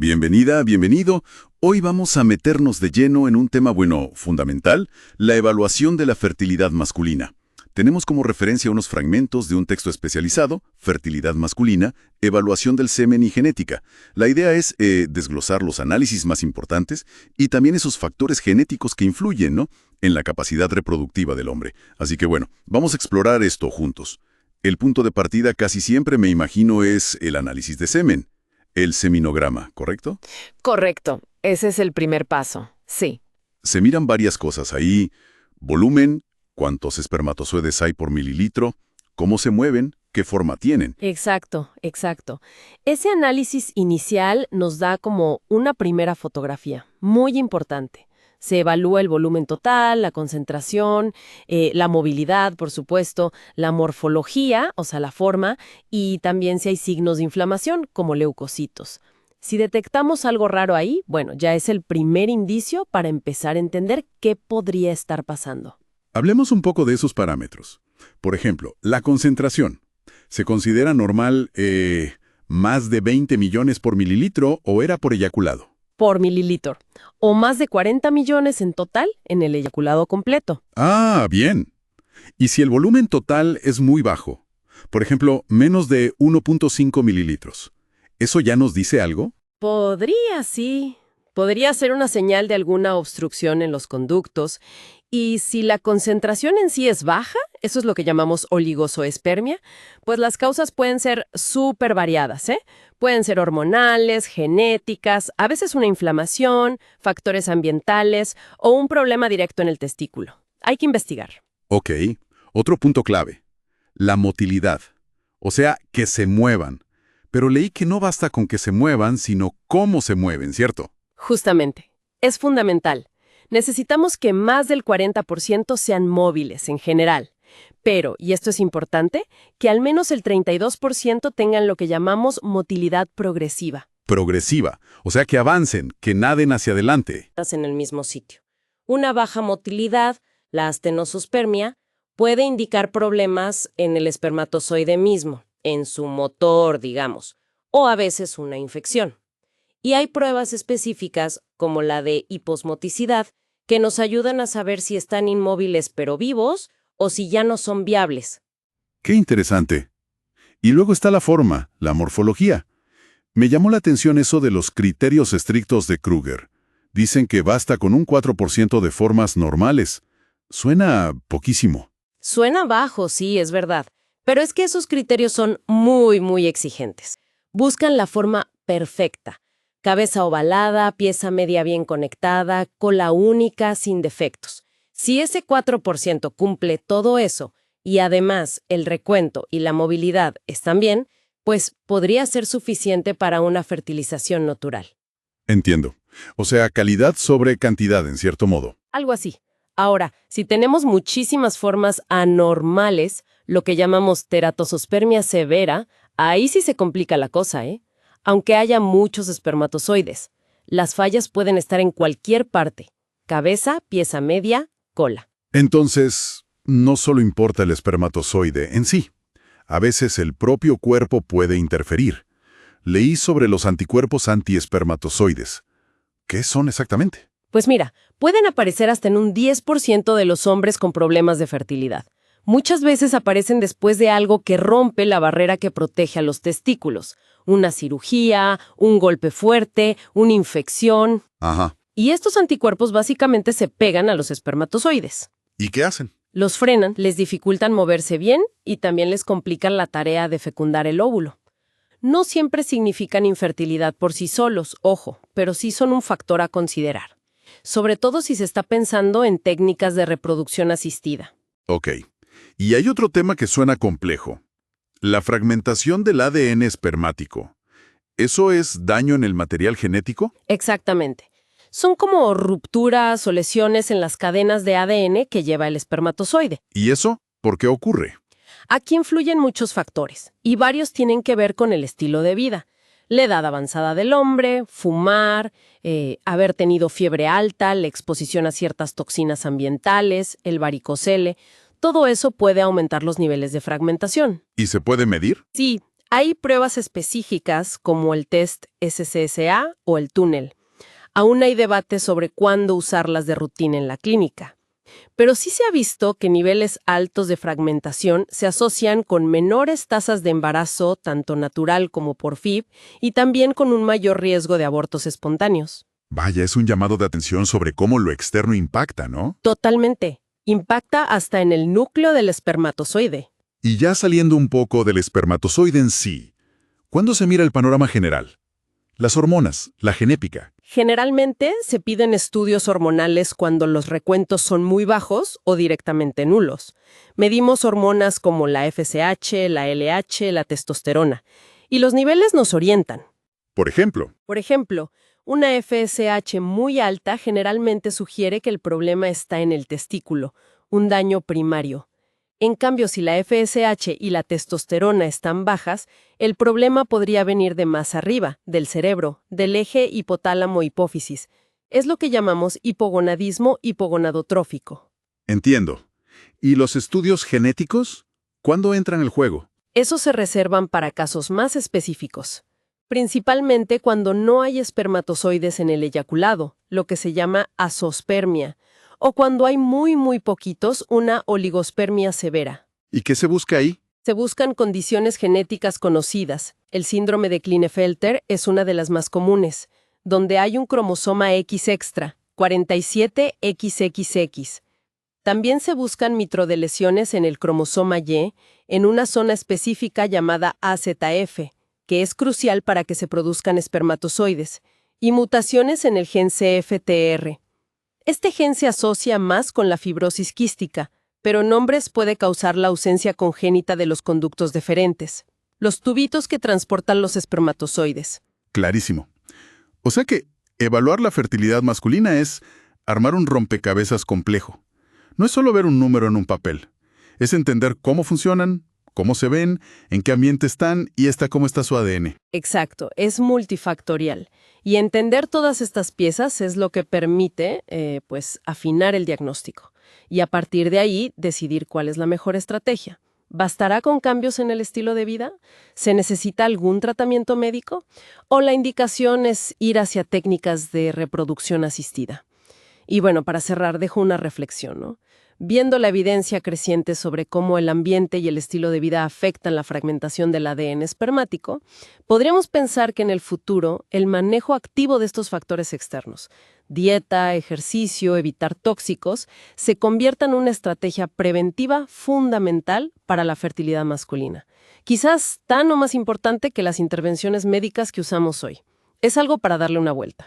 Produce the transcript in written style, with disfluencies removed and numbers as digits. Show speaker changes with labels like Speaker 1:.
Speaker 1: Bienvenida, bienvenido. Hoy vamos a meternos de lleno en un tema, fundamental, la evaluación de la fertilidad masculina. Tenemos como referencia unos fragmentos de un texto especializado, Fertilidad masculina, evaluación del semen y genética. La idea es desglosar los análisis más importantes y también esos factores genéticos que influyen, ¿no?, en la capacidad reproductiva del hombre. Así que vamos a explorar esto juntos. El punto de partida casi siempre, me imagino, es el análisis de semen. El seminograma, ¿correcto?
Speaker 2: Correcto. Ese es el primer paso. Sí.
Speaker 1: Se miran varias cosas ahí: volumen, cuántos espermatozoides hay por mililitro, cómo se mueven, qué forma tienen.
Speaker 2: Exacto. Ese análisis inicial nos da como una primera fotografía, muy importante. Se evalúa el volumen total, la concentración, la movilidad, por supuesto, la morfología, o sea, la forma, y también si hay signos de inflamación, como leucocitos. Si detectamos algo raro ahí, ya es el primer indicio para empezar a entender qué podría estar pasando.
Speaker 3: Hablemos un poco de esos parámetros. Por ejemplo, la concentración. ¿Se considera normal más de 20 millones por mililitro o era por eyaculado?
Speaker 2: Por mililitro, o más de 40 millones en total en el eyaculado completo.
Speaker 3: Ah, bien. ¿Y si el volumen total es muy bajo? Por ejemplo, menos de 1.5 mililitros. ¿Eso ya nos dice algo?
Speaker 2: Sí. Podría ser una señal de alguna obstrucción en los conductos. Y si la concentración en sí es baja, eso es lo que llamamos oligozoospermia, pues las causas pueden ser súper variadas, ¿eh? Pueden ser hormonales, genéticas, a veces una inflamación, factores ambientales o un problema directo en el testículo. Hay que investigar.
Speaker 3: Ok. Otro punto clave. La motilidad. O sea, que se muevan. Pero leí que no basta con que se muevan, sino cómo se mueven, ¿cierto?
Speaker 2: Justamente. Es fundamental. Necesitamos que más del 40% sean móviles en general. Pero, y esto es importante, que al menos el 32% tengan lo que llamamos motilidad progresiva.
Speaker 3: Progresiva. O sea, que avancen, que naden hacia adelante.
Speaker 4: En el mismo sitio. Una baja motilidad, la astenosospermia, puede indicar problemas en el espermatozoide mismo, en su motor, digamos, o a veces una infección. Y hay pruebas específicas, como la de hiposmoticidad, que nos ayudan a saber si están inmóviles pero vivos o si ya no son viables.
Speaker 3: ¡Qué interesante! Y luego está la forma, la morfología. Me llamó la atención eso de los criterios estrictos de Kruger. Dicen que basta con un 4% de formas normales. Suena poquísimo.
Speaker 4: Suena bajo, sí, es verdad. Pero es que esos criterios son muy, muy exigentes. Buscan la forma perfecta. Cabeza ovalada, pieza media bien conectada, cola única, sin defectos. Si ese 4% cumple todo eso, y además el recuento y la movilidad están bien, pues podría ser suficiente para una fertilización natural.
Speaker 3: Entiendo. O sea, calidad sobre cantidad, en cierto modo.
Speaker 2: Algo así. Ahora, si tenemos muchísimas formas anormales, lo que llamamos teratosospermia severa, ahí sí se complica la cosa, ¿eh? Aunque haya muchos espermatozoides. Las fallas pueden estar en cualquier parte: cabeza, pieza media, cola.
Speaker 3: Entonces, no solo importa el espermatozoide en sí. A veces el propio cuerpo puede interferir. Leí sobre los anticuerpos antiespermatozoides. ¿Qué son exactamente?
Speaker 2: Pues mira, pueden aparecer hasta en un 10% de los hombres con problemas de fertilidad. Muchas veces aparecen después de algo que rompe la barrera que protege a los testículos. Una cirugía, un golpe fuerte, una infección.
Speaker 3: Ajá.
Speaker 2: Y estos anticuerpos básicamente se pegan a los espermatozoides.
Speaker 3: ¿Y qué hacen?
Speaker 2: Los frenan, les dificultan moverse bien y también les complican la tarea de fecundar el óvulo. No siempre significan infertilidad por sí solos, ojo, pero sí son un factor a considerar. Sobre todo si se está pensando en técnicas de reproducción asistida.
Speaker 3: Ok. Y hay otro tema que suena complejo. La fragmentación del ADN espermático. ¿Eso es daño en el material genético?
Speaker 2: Exactamente. Son como rupturas o lesiones en las cadenas de ADN que lleva el espermatozoide.
Speaker 3: ¿Y eso por qué ocurre?
Speaker 2: Aquí influyen muchos factores, y varios tienen que ver con el estilo de vida. La edad avanzada del hombre, fumar, haber tenido fiebre alta, la exposición a ciertas toxinas ambientales, el varicocele. Todo eso puede aumentar los niveles de fragmentación.
Speaker 3: ¿Y se puede medir?
Speaker 2: Sí, Hay pruebas específicas como el test SCSA o el túnel. Aún hay debate sobre cuándo usarlas de rutina en la clínica. Pero sí se ha visto que niveles altos de fragmentación se asocian con menores tasas de embarazo, tanto natural como por FIV, y también con un mayor riesgo de abortos espontáneos.
Speaker 3: Vaya, es un llamado de atención sobre cómo lo externo impacta, ¿no?
Speaker 2: Totalmente. Impacta hasta en el núcleo del espermatozoide.
Speaker 3: Y ya saliendo un poco del espermatozoide en sí, ¿cuándo se mira el panorama general? Las hormonas, la genépica.
Speaker 2: Generalmente se piden estudios hormonales cuando los recuentos son muy bajos o directamente nulos. Medimos hormonas como la FSH, la LH, la testosterona. Y los niveles nos orientan.
Speaker 3: Por ejemplo,
Speaker 2: Por ejemplo, una FSH muy alta generalmente sugiere que el problema está en el testículo, un daño primario. En cambio, si la FSH y la testosterona están bajas, el problema podría venir de más arriba, del cerebro, del eje hipotálamo-hipófisis. Es lo que llamamos hipogonadismo hipogonadotrófico.
Speaker 3: entiendo. ¿Y los estudios genéticos? ¿Cuándo entran en el juego?
Speaker 2: Esos se reservan para casos más específicos, principalmente cuando no hay espermatozoides en el eyaculado, lo que se llama azospermia, o cuando hay muy poquitos, una oligospermia severa.
Speaker 3: ¿Y qué se busca ahí?
Speaker 2: Se buscan condiciones genéticas conocidas. El síndrome de Klinefelter es una de las más comunes, donde hay un cromosoma X extra, 47XXX. También se buscan microdeleciones en el cromosoma Y, en una zona específica llamada AZF, que es crucial para que se produzcan espermatozoides, y mutaciones en el gen CFTR. Este gen se asocia más con la fibrosis quística, pero en hombres puede causar la ausencia congénita de los conductos deferentes, los tubitos que transportan los espermatozoides.
Speaker 3: Clarísimo. O sea que evaluar la fertilidad masculina es armar un rompecabezas complejo. No es solo ver un número en un papel. Es entender cómo funcionan, cómo se ven, en qué ambiente están y cómo está su ADN.
Speaker 2: Exacto, es multifactorial. Y entender todas estas piezas es lo que permite, afinar el diagnóstico. Y a partir de ahí, decidir cuál es la mejor estrategia. ¿Bastará con cambios en el estilo de vida? ¿Se necesita algún tratamiento médico? ¿O la indicación es ir hacia técnicas de reproducción asistida? Y bueno, para cerrar, dejo una reflexión, ¿no? Viendo la evidencia creciente sobre cómo el ambiente y el estilo de vida afectan la fragmentación del ADN espermático, podríamos pensar que en el futuro el manejo activo de estos factores externos, dieta, ejercicio, evitar tóxicos, se convierta en una estrategia preventiva fundamental para la fertilidad masculina. Quizás tan o más importante que las intervenciones médicas que usamos hoy. Es algo para darle una vuelta.